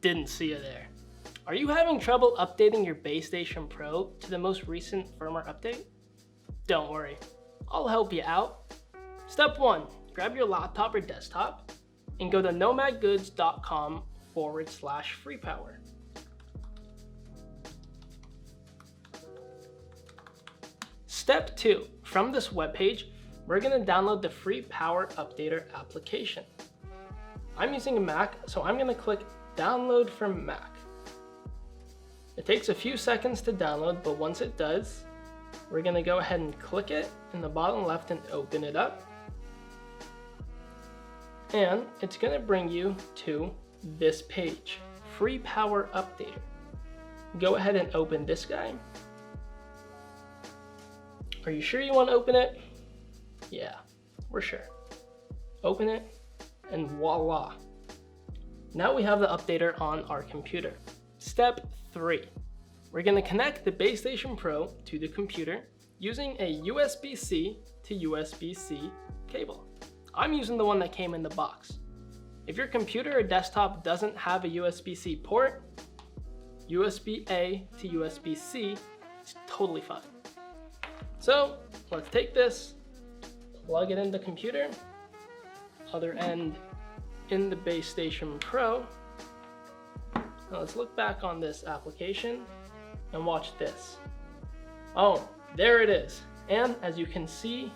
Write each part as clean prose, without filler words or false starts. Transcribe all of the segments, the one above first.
Didn't see you there. Are you having trouble updating your base station Pro to the most recent firmware update? Don't worry, I'll help you out. Step 1, grab your laptop or desktop and go to nomadgoods.com/FreePower. Step 2, from this webpage, we're going to download the FreePower Updater application. I'm using a Mac, so I'm going to click Download from Mac. It takes a few seconds to download, but once it does, we're going to go ahead and click it in the bottom left and open it up. And it's going to bring you to this page, FreePower Updater. Go ahead and open this guy. Are you sure you want to open it? Yeah, we're sure. Open it, and voila. Now we have the updater on our computer. Step 3, we're going to connect the base station Pro to the computer using a USB-C to USB-C cable. I'm using the one that came in the box. If your computer or desktop doesn't have a USB-C port, USB-A to USB-C is totally fine. So let's take this, plug it in the computer, other end in the base station Pro. Now let's look back on this application and watch this. Oh, there it is. And as you can see,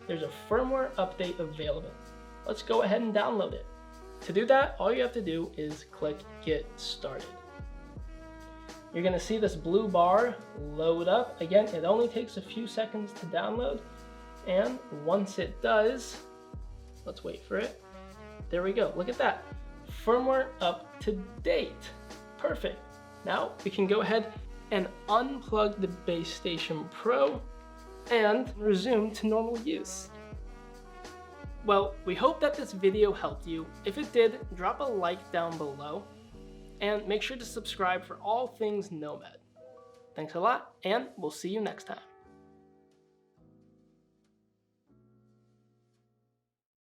there's a firmware update available. Let's go ahead and download it. To do that, all you have to do is click Get Started. You're gonna see this blue bar load up. Again, it only takes a few seconds to download. And once it does, let's wait for it. There we go, look at that. Firmware up to date. Perfect. Now we can go ahead and unplug the base station Pro and resume to normal use. Well, we hope that this video helped you. If it did, drop a like down below and make sure to subscribe for all things Nomad. Thanks a lot, and we'll see you next time.